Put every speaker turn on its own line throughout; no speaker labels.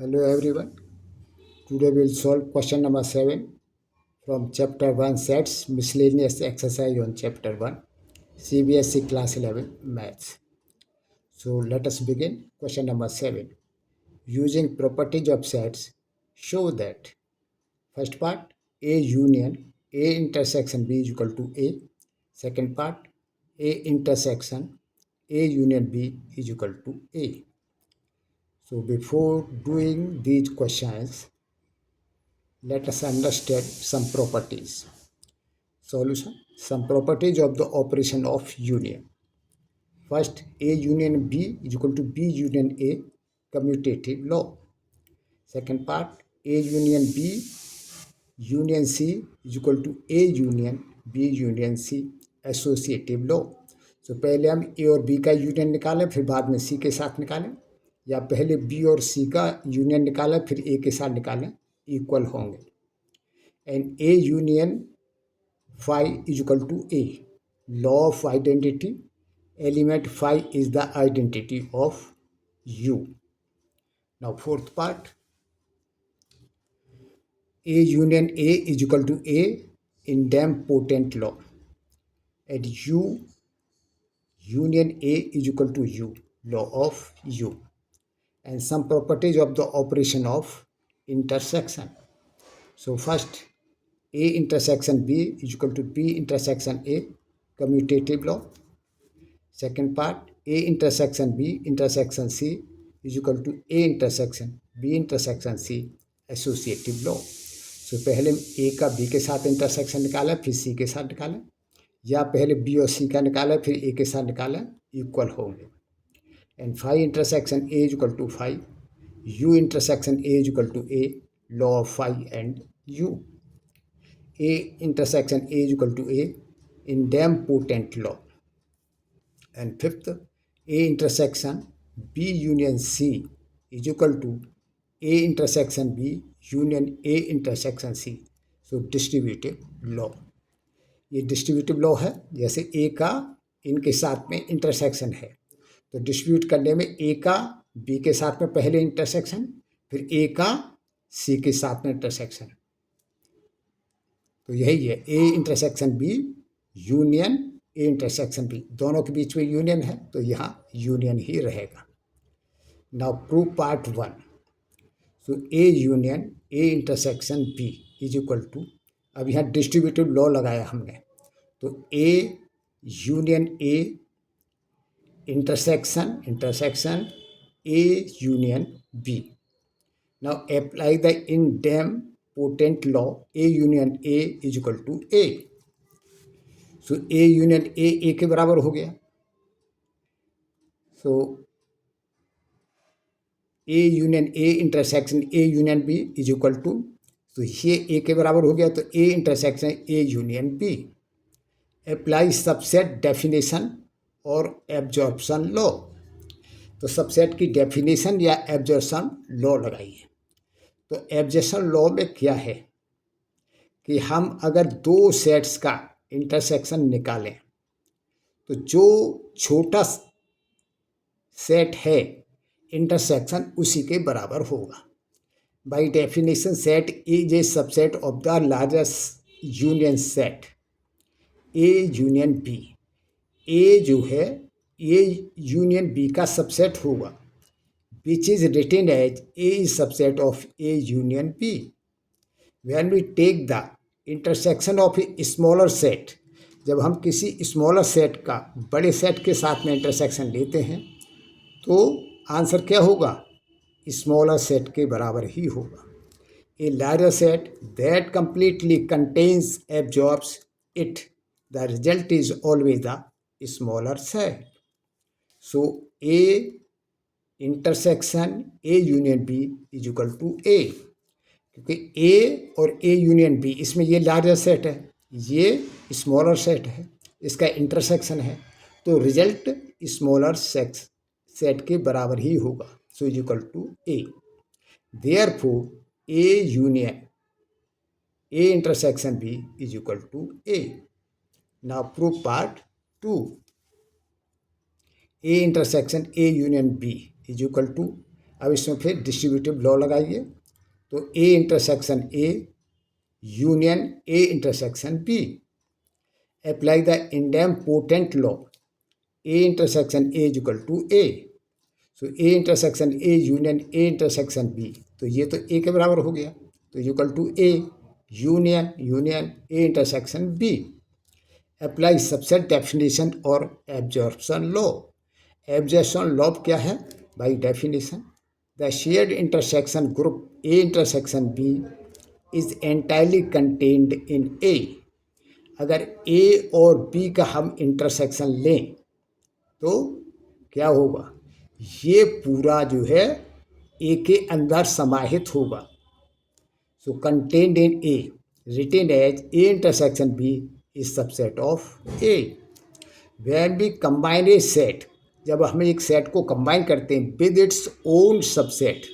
Hello everyone. Today we'll solve question number 7 from chapter 1 sets miscellaneous exercise on chapter 1 CBSE class 11 maths. So let us begin question number 7. Using properties of sets show that first part A union A intersection B is equal to A. Second part A intersection A union B is equal to A. So before doing these questions, let us understand some properties. Solution. Some properties of the operation of union. First, A union B is equal to B union A, commutative law. Second part, A union B union C is equal to A union B union C, associative law. तो पहले हम ए और B का union निकालें, फिर बाद में सी के साथ निकालें, या पहले बी और सी का यूनियन निकालें फिर ए के साथ निकालें, इक्वल होंगे. And A union phi is equal to A. Law of identity. Element phi is the identity of U. Now fourth part. A union A is equal to A idempotent law. And U union A is equal to U. Law of U. And some properties of the operation of intersection. So first, A intersection B is equal to B intersection A, commutative law. Second part, A intersection B intersection C is equal to A intersection B intersection C, associative law. So पहले A का B के साथ intersection निकालें, फिर C के साथ निकालें, या पहले B और C का निकालें फिर A के साथ निकालें, इक्वल होंगे. And phi intersection A is equal to phi, U intersection A is equal to A, law of phi and U. A intersection A is equal to A, idempotent law. And fifth, A intersection B union C is equal to A intersection B union A intersection C. So distributive law. ये distributive law है. जैसे ए का इनके साथ में intersection है, तो distribute करने में ए का बी के साथ में पहले इंटरसेक्शन, फिर ए का सी के साथ में इंटरसेक्शन. तो यही है A intersection B union A intersection B, दोनों के बीच में यूनियन है तो यहाँ यूनियन ही रहेगा. Now prove part 1. So A union A intersection B is equal to, अब यहाँ डिस्ट्रीब्यूटिव लॉ लगाया हमने, तो A union A intersection A union B. Now apply the idempotent law A union A is equal to A. So A union A के बराबर हो गया. So A union A intersection A union B is equal to, तो ये A के बराबर हो गया, तो A intersection A union B. Apply subset definition और एब्जॉर्प्शन लॉ. तो सबसेट की डेफिनेशन या एब्जॉर्प्शन लॉ लगाइए. तो एब्जॉर्प्शन लॉ में क्या है कि हम अगर दो सेट्स का इंटरसेक्शन निकालें तो जो छोटा सेट है इंटरसेक्शन उसी के बराबर होगा. By definition set is a subset of the largest union set A union B. A जो है ए यूनियन बी का सबसेट होगा, which is written as A is subset of A union B. When we take the intersection of a smaller set, जब हम किसी smaller set का बड़े set के साथ में इंटरसेक्शन लेते हैं तो आंसर क्या होगा, स्मॉलर सेट के बराबर ही होगा. A larger set that completely contains absorbs it, the result is always the smaller set. So A intersection A union B is equal to A, क्योंकि ए और ए यूनियन बी इसमें ये लार्जर सेट है, ये स्मॉलर सेट है, इसका intersection है, तो रिजल्ट स्मॉलर सेट के बराबर ही होगा. So is equal to A. Therefore A union A intersection B is equal to A. Now prove part 2. A intersection A union B is equal to, अब इसमें फिर डिस्ट्रीब्यूटिव लॉ लगाइए, तो A intersection A union A intersection B. Apply the idempotent law, A intersection A is equal to A. So A intersection A union A intersection B, तो ये तो A के बराबर हो गया, तो equal to A union union A intersection B. Apply subset definition और absorption law. Absorption law क्या है? By definition the shared intersection group A intersection B is entirely contained in ए। अगर ए और बी का हम इंटरसेक्शन लें तो क्या होगा? ये पूरा जो है ए के अंदर समाहित होगा। So contained in A, written as A intersection B is subset of A. When we combine a set, जब हम एक सेट को कंबाइन करते हैं विद इट्स ओन सबसेट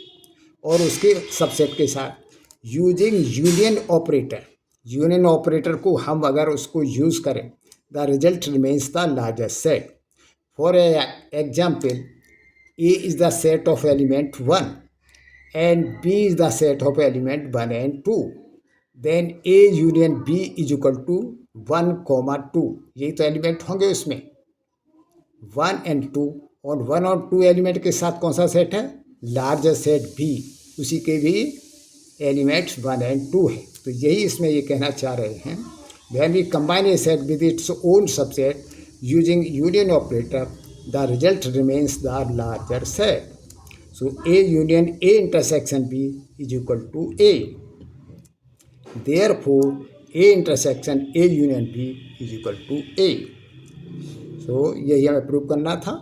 और उसके सबसेट के साथ, using union operator, union operator को हम अगर उसको यूज़ करें, the result remains the largest set. For example, A is the set of element 1 and B is the set of element 1 and 2. Then A union B is equal to 1, 2. यही तो element होंगे उसमें 1 and 2, और 1 और 2 element के साथ कौन सा सेट है? लार्जेस्ट सेट B, उसी के भी एलिमेंट्स 1 and 2 है। तो यही इसमें ये कहना चाह रहे हैं, when we combine a set with its own subset using union operator, the result remains the larger set. So A union A intersection B is equal to A. Therefore, A intersection A union B is equal to A. So यही हमें prove करना था,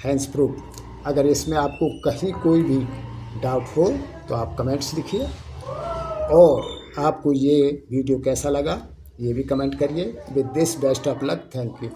hence proof. अगर इसमें आपको कहीं कोई भी डाउट हो तो आप कमेंट्स लिखिए, और आपको ये वीडियो कैसा लगा ये भी कमेंट करिए। With this best of luck, thank you.